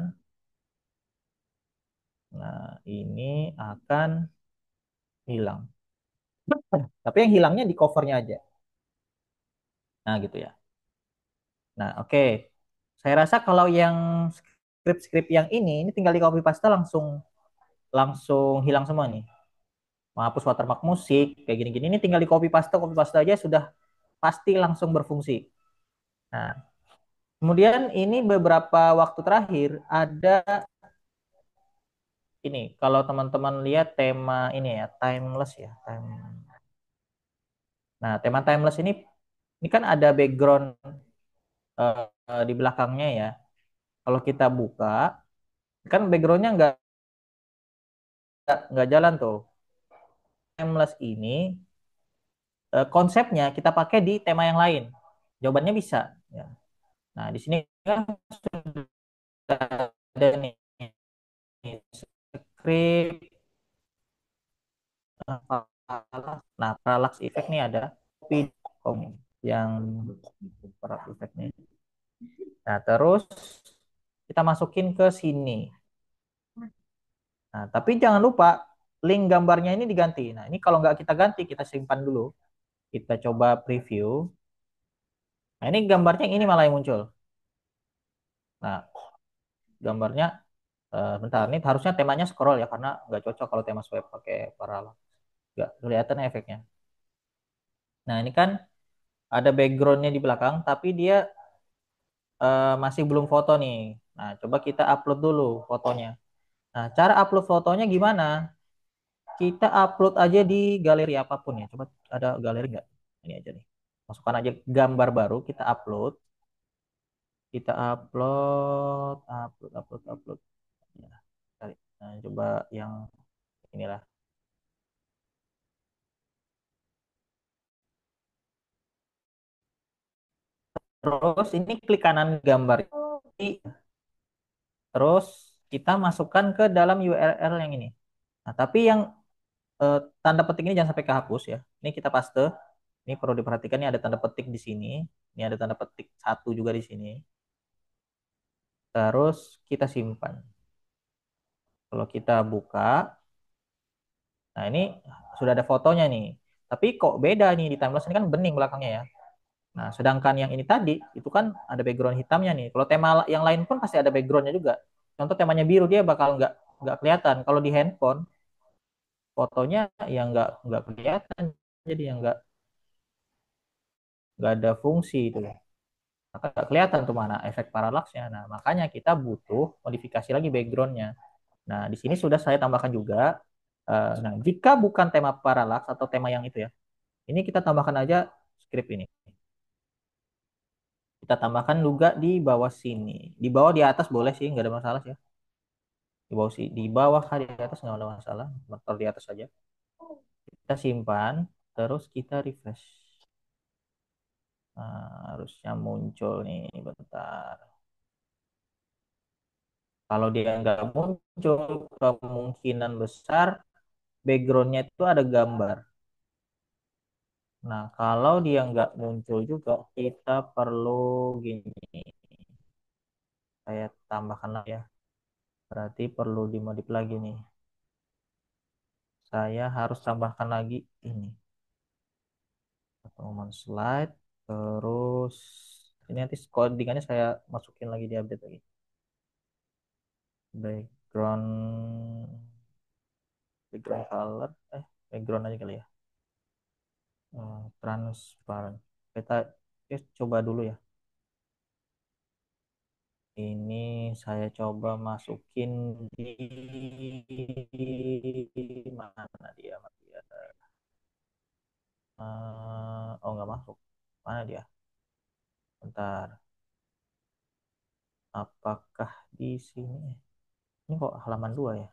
Nah, ini akan hilang. Tapi yang hilangnya di covernya aja. Nah, gitu ya. Nah, oke. Saya rasa kalau yang skrip-skrip yang ini tinggal di copy paste langsung langsung hilang semua nih. Menghapus watermark musik kayak gini-gini ini tinggal di copy paste aja sudah pasti langsung berfungsi. Nah, kemudian ini beberapa waktu terakhir ada ini kalau teman-teman lihat tema ini ya timeless ya. Nah, tema timeless ini kan ada background di belakangnya ya. Kalau kita buka kan backgroundnya nggak jalan tuh. Timeless ini konsepnya kita pakai di tema yang lain. Jawabannya bisa. Ya. Nah, di sini kan ada nih script. Nah, parallax effect nih ada yang parallax effect nih. Nah, terus kita masukin ke sini. Nah, tapi jangan lupa link gambarnya ini diganti. Nah, ini kalau nggak kita ganti, kita simpan dulu. Kita coba preview. Nah, ini gambarnya yang ini malah yang muncul. Nah, gambarnya bentar, ini harusnya temanya scroll ya, karena nggak cocok kalau tema swipe pakai parallax. Nggak kelihatan efeknya. Nah, ini kan ada backgroundnya di belakang, tapi dia masih belum foto nih. Nah, coba kita upload dulu fotonya. Nah, cara upload fotonya gimana? Kita upload aja di galeri apapun ya. Coba ada galeri nggak? Ini aja nih. Masukkan aja gambar baru, kita upload. Kita upload, upload. Ya, Nah, coba yang inilah. Terus ini klik kanan gambar ini. Terus kita masukkan ke dalam URL yang ini. Nah, tapi yang tanda petik ini jangan sampai kehapus ya. Ini kita paste. Ini perlu diperhatikan, ini ada tanda petik di sini. Ini ada tanda petik satu juga di sini. Terus kita simpan. Kalau kita buka, nah ini sudah ada fotonya nih. Tapi kok beda nih di timelapse ini kan bening belakangnya ya. Nah, sedangkan yang ini tadi itu kan ada background hitamnya nih. Kalau tema yang lain pun pasti ada backgroundnya juga. Contoh temanya biru dia bakal nggak kelihatan. Kalau di handphone fotonya ya nggak kelihatan. Jadi yang nggak ada fungsi itu. Maka nggak kelihatan tuh mana efek paralaksnya. Nah, makanya kita butuh modifikasi lagi backgroundnya. Nah, di sini sudah saya tambahkan juga. Nah, jika bukan tema paralaks atau tema yang itu ya, ini kita tambahkan aja script ini. Kita tambahkan juga di bawah sini. Di bawah di atas boleh sih, nggak ada masalah sih ya. Di bawah sih, di bawah kah di atas nggak ada masalah. Taruh di atas saja. Kita simpan, terus kita refresh. Nah, harusnya muncul nih, bentar. Kalau dia nggak muncul, kemungkinan besar backgroundnya itu ada gambar. Nah, kalau dia nggak muncul juga, kita perlu gini. Saya tambahkan lagi ya. Berarti perlu dimodif lagi nih. Saya harus tambahkan lagi ini. Pengumuman slide. Terus ini nanti codingannya saya masukin lagi di update lagi. Background, background color, background aja kali ya. Transparent. Kita coba dulu ya. Ini saya coba masukin di mana dia? Oh nggak masuk. Mana dia? Bentar. Apakah di sini? Ini kok halaman 2 ya?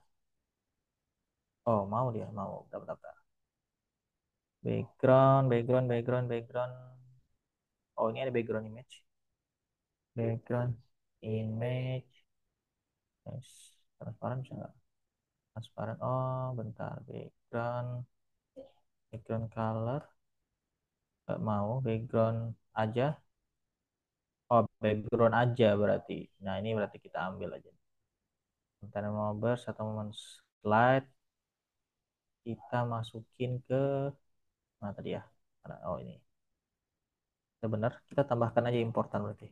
Oh mau dia, mau. Bentar, bentar, bentar. Background. Oh ini ada background image. Background image. Yes. Transparan bisa nggak? Transparan. Oh bentar. Background color. Nggak mau. Background aja. Oh, background aja berarti. Nah, ini berarti kita ambil aja. Bentar mau burst atau momen slide kita masukin ke mana tadi ya? Oh, ini. Ya benar, kita tambahkan aja importan berarti.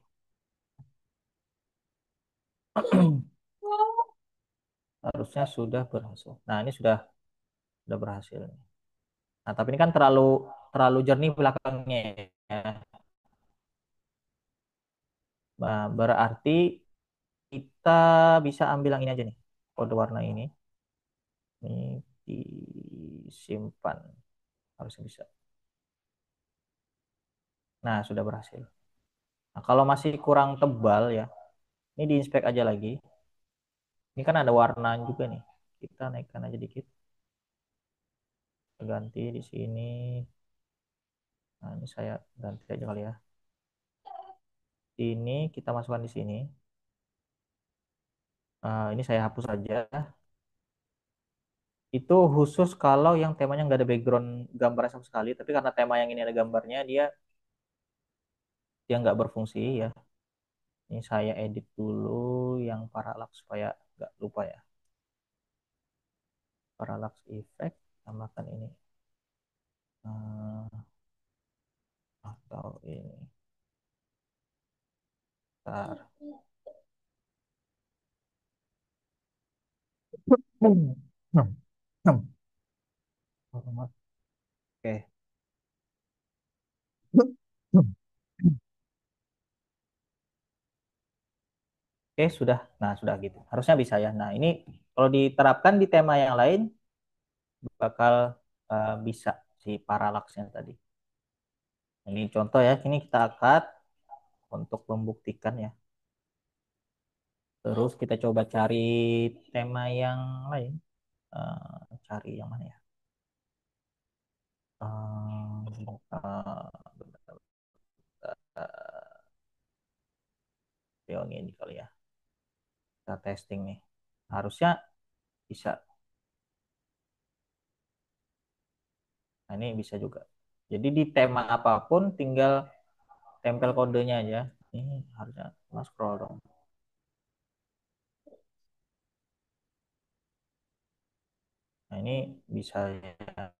Harusnya sudah berhasil. Nah, ini sudah berhasil. Nah, tapi ini kan terlalu terlalu jernih belakangnya ya. Nah, berarti kita bisa ambil yang ini aja nih. Kode warna ini. Ini disimpan. Harusnya bisa. Nah, sudah berhasil. Nah, kalau masih kurang tebal ya, ini diinspek aja lagi. Ini kan ada warna juga nih. Kita naikkan aja dikit. Kita ganti di sini. Nah, ini saya ganti aja kali ya. Ini kita masukkan di sini. Ini saya hapus saja. Itu khusus kalau yang temanya nggak ada background gambarnya sama sekali. Tapi karena tema yang ini ada gambarnya, dia nggak berfungsi ya. Ini saya edit dulu yang parallax supaya nggak lupa ya. Parallax effect, tambahkan ini. Eh, atau ini. Bentar. Hmm. Hmm. Hmm. Oke. Oke, Oke, sudah. Nah, sudah gitu. Harusnya bisa ya. Nah, ini kalau diterapkan di tema yang lain bakal bisa si paralaksnya tadi. Ini contoh ya. Ini kita akad untuk membuktikan ya. Terus kita coba cari tema yang lain. Cari yang mana ya? Bentar, yang ini kali ya. Kita testing nih. Harusnya bisa. Nah, ini bisa juga. Jadi di tema apapun tinggal tempel kodenya aja. Ini harusnya mas scroll dong. Nah, ini bisa ya.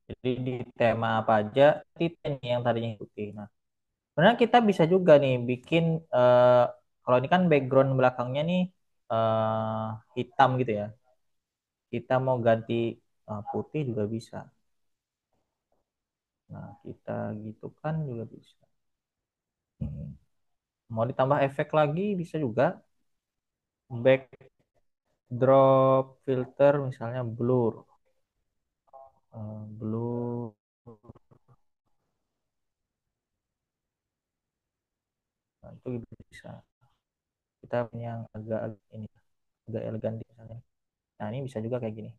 Jadi di tema apa aja, titik yang tadinya ikuti. Nah, sebenarnya kita bisa juga nih bikin kalau ini kan background belakangnya nih hitam gitu ya. Kita mau ganti putih juga bisa. Nah, kita gitu kan juga bisa. Hmm. Mau ditambah efek lagi bisa juga. Backdrop filter misalnya blur. Blur. Nah, itu bisa. Kita punya yang agak ini agak elegan misalnya. Nah, ini bisa juga kayak gini.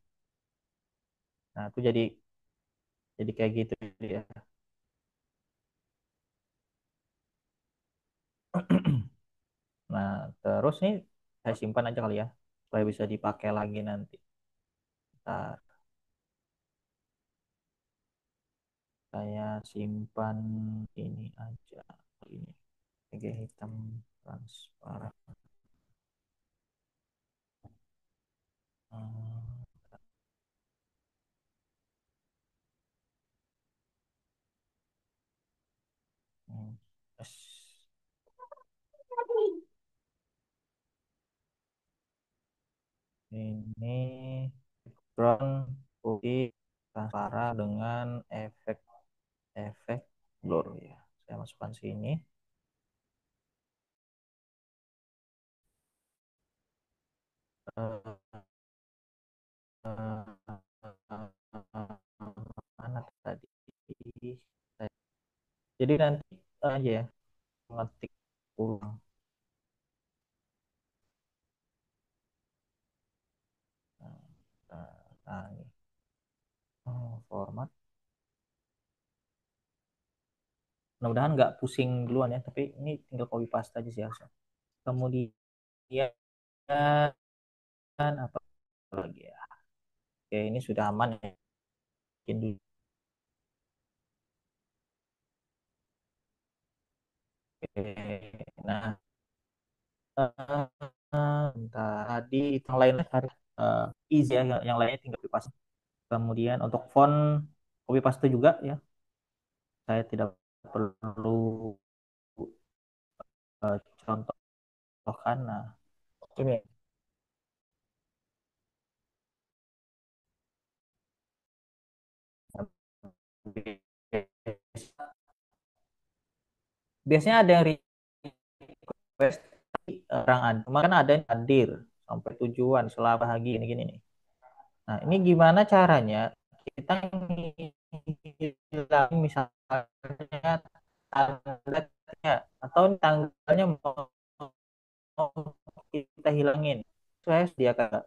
Nah, itu jadi kayak gitu ya. Nah, terus nih saya simpan aja kali ya supaya bisa dipakai lagi nanti. Ntar saya simpan ini aja ini. Oke, hitam transparan. Hmm, hmm. Terus ini background putih transparan dengan efek blur ya. Saya masukkan sini. Eh, mana tadi? Jadi nanti aja ya ngetik ulang. Nah, nah, ini. Format. Mudah-mudahan nggak pusing duluan ya, tapi ini tinggal copy paste aja sih harusnya. Kemudian apa lagi ya? Oke, ini sudah aman ya. Bikin dulu. Oke. Nah, bentar. Tadi itu yang lainnya harus easy ya, yang lainnya tinggal copy paste. Kemudian untuk font copy paste juga ya. Saya tidak perlu contohkan. Nah, ini biasanya ada yang request orang ada, kemarin ada yang hadir sampai tujuan selalu bahagia gini-gini nih. Nah, ini gimana caranya kita hilang misalnya tanggalnya atau tanggalnya mau kita hilangin. Saya sediakan